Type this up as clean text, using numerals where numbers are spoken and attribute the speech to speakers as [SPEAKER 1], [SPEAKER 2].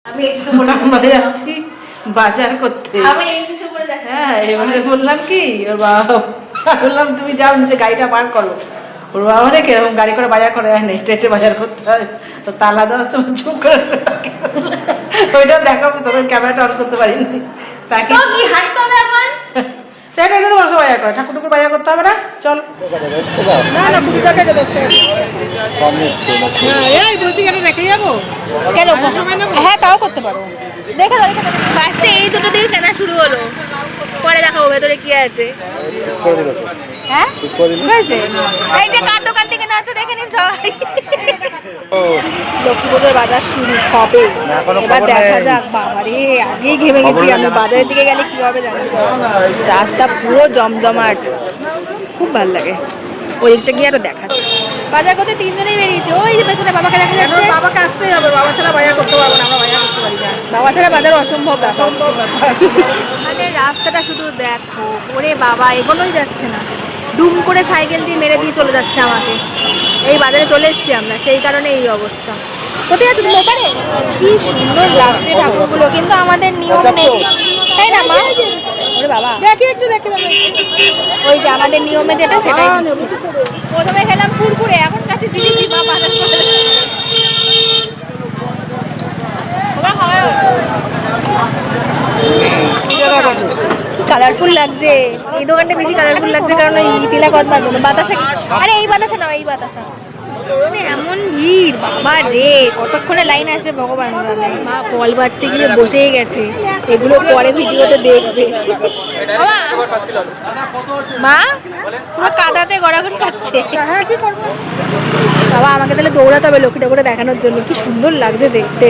[SPEAKER 1] আমি এই জুতো পরে
[SPEAKER 2] আমরা যাচ্ছি বাজার করতে।
[SPEAKER 1] আমি এই জুতো পরে যাচ্ছি।
[SPEAKER 2] হ্যাঁ, এবারে বললাম কি ওর বাবা, বললাম তুমি যাও নিচে গাড়িটা বার করো। ওর বাবা রে কিরকম গাড়ি করে বাজার করে হয় না, হেঁটে হেঁটে বাজার করতে হয়। তো তালা দেওয়ার সময় চুপ করে ওইটা দেখাবো, তোর ক্যামেরাটা অন করতে পারিনি। তাকে
[SPEAKER 1] কি হাঁটতে হবে এখন?
[SPEAKER 2] দেখ এটা তো বসে বাজার করে, ঠাকুর টুকুর বাজার করতে হবে না, চল। না না 20 টাকা 10 টাকা। হ্যাঁ এই বলছি কেন রেখে যাবো
[SPEAKER 1] কেন?
[SPEAKER 2] হ্যাঁ তাও করতে পারো।
[SPEAKER 1] দেখে দাও ফার্স্টে এই দুটো দিয়ে কেনা শুরু হলো, পরে দেখাবো ভেতরে কি আছে। হ্যাঁ হয়েছে, এই যে কার দোকান থেকে না আছে দেখে নিন সবাই। লক্ষ্মী পুজোর বাজার শুরু হবে, এবার দেখা যাক। বাবারে আগেই ঘেমে গেছি আমি, বাজারের দিকে গেলে কি হবে জানি। রাস্তা পুরো জমজমাট, খুব ভালো লাগে। ওই দিকটা গিয়ে আরো দেখাচ্ছি। বাজার করতে তিনজনেই বেরিয়েছে, ওই যে পেছনে বাবাকে দেখা যাচ্ছে।
[SPEAKER 2] বাবাকে আসতেই হবে, বাবা ছাড়া বাজার করতে পারবো না, আমরা বাজার করতে পারি না।
[SPEAKER 1] বাবা ছাড়া বাজার অসম্ভব ব্যাপার। মানে রাস্তাটা শুধু দেখো, ওরে বাবা এগোনোই যাচ্ছে না, দুম করে সাইকেল দিয়ে মেরে দিয়ে চলে যাচ্ছে আমাকে। এই বাজারে চলে এসেছি আমরা, সেই কারণে এই অবস্থা। কোথায় যাচ্ছ তুমি? ওপারে কি সুন্দর লাগছে ঠাকুরগুলো, কিন্তু আমাদের নিয়ম নেই, তাই না মা? ওরে বাবা
[SPEAKER 2] দেখি একটু দেখে
[SPEAKER 1] ওই যে আমাদের নিয়মে যেটা সেটাই দিচ্ছি। প্রথমে খেলাম কুরকুরে, এখন কাছে জিলিপি। মা বাজার করে কি কালারফুল লাগছে। এই দোকানটা বেশি কালারফুল লাগছে কারণ ওই তিলা কদমার জন্য। বাতাসা, আরে এই বাতাসা না, এই বাতাসা। মানে এমন ভিড় বাবা রে, কতক্ষণে লাইন আসবে ভগবান জানে। মা ফল বাজতে গিয়ে বসেই গেছে, এগুলো পরে ভিডিওতে দেখবে। মা পুরো কাদাতে গড়াগড়ি খাচ্ছে। বাবা আমাকে তাহলে দৌড়াতে হবে লক্ষ্মী ঠাকুরটা দেখানোর জন্য, কি সুন্দর লাগছে দেখতে।